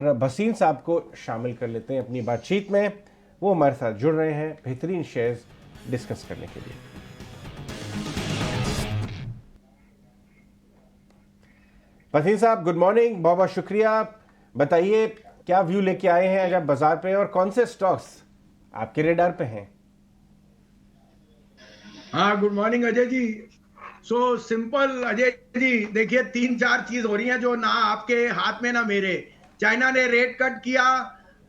भसीन साहब को शामिल कर लेते हैं अपनी बातचीत में। वो हमारे साथ जुड़ रहे हैं बेहतरीन शेयर्स डिस्कस करने के लिए। भसीन साहब, गुड मॉर्निंग, बहुत बहुत शुक्रिया। बताइए क्या व्यू लेके आए हैं आज आप बाजार पे, और कौन से स्टॉक्स आपके रेडार पे हैं? हाँ, good morning Ajay ji. So simple Ajay ji, देखिए 3-4 चीज हो रही हैं जो ना आपके हाथ में ना मेरे। चाइना ने रेट कट किया,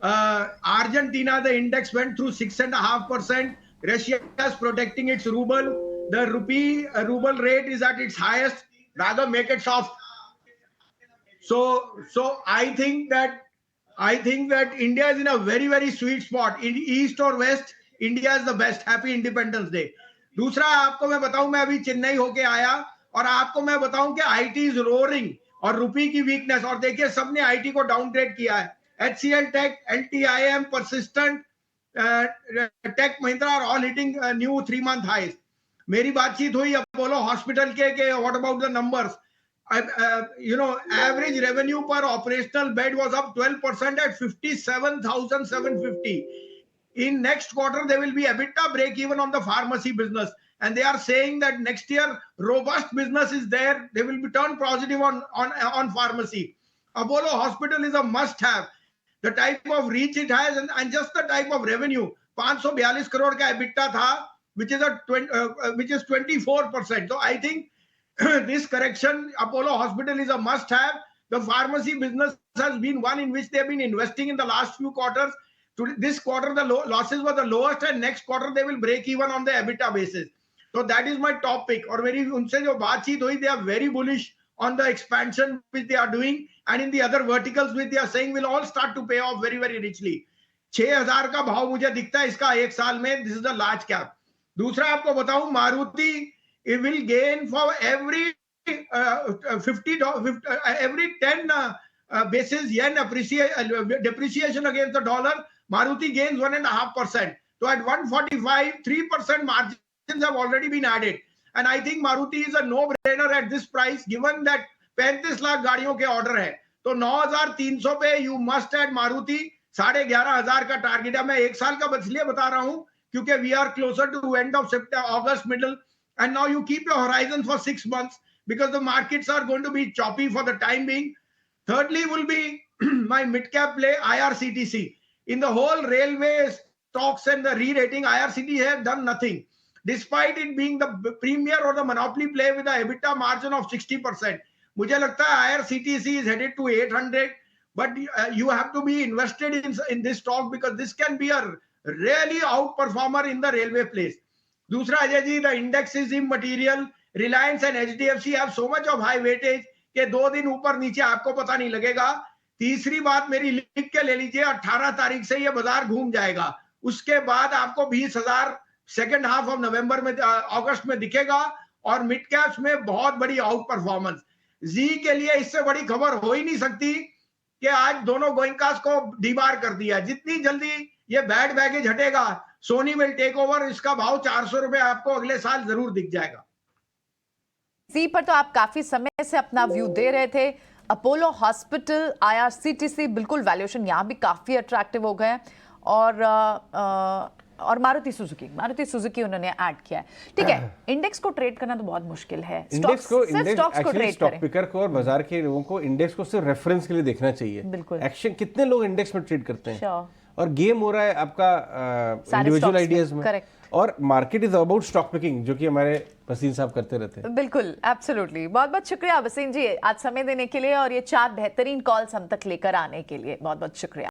Argentina the index went through 6.5%, Russia is protecting its ruble, the ruble rate is at its highest, rather make it soft. So I think that India is in a very sweet spot. In east or west, India is the best. Happy Independence Day. दूसरा आपको मैं बताऊं, मैं अभी चेन्नई होके आया और आपको मैं बताऊं कि आईटी इज रोरिंग और रुपी की वीकनेस, और देखिए सबने आईटी को डाउनग्रेड किया है। HCL Tech, LTIM, Persistent, Tech Mahindra are all hitting new 3-month highs. मेरी बातचीत हुई अपोलो हॉस्पिटल के what about the numbers? Average revenue per operational bed was up 12% at 57,750. In next quarter, there will be EBITDA break even on the pharmacy business. And they are saying that next year, robust business is there. They will be turned positive on pharmacy. Apollo Hospital is a must have. The type of reach it has and just the type of revenue. 542 crore ka EBITDA tha, which is 24%. So I think this correction, Apollo Hospital is a must have. The pharmacy business has been one in which they have been investing in the last few quarters. This quarter, the losses were the lowest, and next quarter they will break even on the EBITDA basis. So that is my top pick. और मेरी उनसे जो बातचीत हुई, they are very bullish on the expansion which they are doing, and in the other verticals which they are saying will all start to pay off very richly. 6,000 का भाव मुझे दिखता है इसका एक साल में. This is the large cap. दूसरा आपको बताऊं, Maruti, it will gain for every 50 every 10 basis yen depreciation against the dollar, Maruti gains 1.5%. So at 145, 3% margins have already been added, and I think Maruti is a no-brainer at this price, given that 35 lakh गाड़ियों के order है, तो 9,300 पे you must add Maruti. 11,500 का target है। मैं एक साल का इसलिए बता रहा हूं क्योंकि we are closer to end of August middle, and now you keep your horizon for 6 months because the markets are going to be choppy for the time being. Thirdly will be my mid cap play, IRCTC. In the whole railway stocks and the re-rating, IRCTC have done nothing despite it being the premier or the monopoly play with the EBITDA margin of 60%. मुझे लगता है IRCTC is headed to 800, but you have to be invested in this stock because this can be a really outperformer in the railway place. दूसरा Ajay ji, the index is immaterial. Reliance and HDFC have so much of high weightage कि 2 दिन ऊपर नीचे आपको पता नहीं लगेगा. तीसरी बात मेरी लिख के ले लीजिए, 18 तारीख से ये बाजार घूम जाएगा. उसके बाद आपको 20,000 सेकेंड हाफ ऑफ नवंबर में, अगस्त में दिखेगा, और मिड कैप्स में बहुत बड़ी आउट परफॉर्मेंस. जी के लिए इससे बड़ी खबर हो ही नहीं सकती कि आज दोनों गोइंकास को दीवार कर दिया. जितनी जल्दी ये बैड बैगेज हटेगा, सोनी विल टेक ओवर. इसका भाव 400 रुपए आपको अगले साल जरूर दिख जाएगा. सी पर तो आप काफी समय से अपना व्यू दे रहे थे. अपोलो हॉस्पिटल, आईआरसीटीसी, बिल्कुल वैल्यूएशन यहाँ भी काफी अट्रैक्टिव हो गए, और मारुति सुजुकी उन्होंने ऐड किया है. ठीक है, इंडेक्स को ट्रेड करना तो बहुत मुश्किल है. स्टॉक्स को ट्रेड स्टॉक पिकर को और बाजार के लोगों को इंडेक्स को सिर्फ रेफरेंस के लिए देखना चाहिए. बिल्कुल. एक्शन कितने लोग इंडेक्स में ट्रेड करते हैं, और गेम हो रहा है आपका इंडिविजुअल आइडियाज में. करेक्ट. और market is about stock picking, जो कि हमारे वसीम साहब करते रहते हैं. बिल्कुल, एब्सोल्युटली. बहुत बहुत शुक्रिया वसीम जी आज समय देने के लिए, और ये 4 बेहतरीन कॉल्स हम तक लेकर आने के लिए बहुत बहुत शुक्रिया.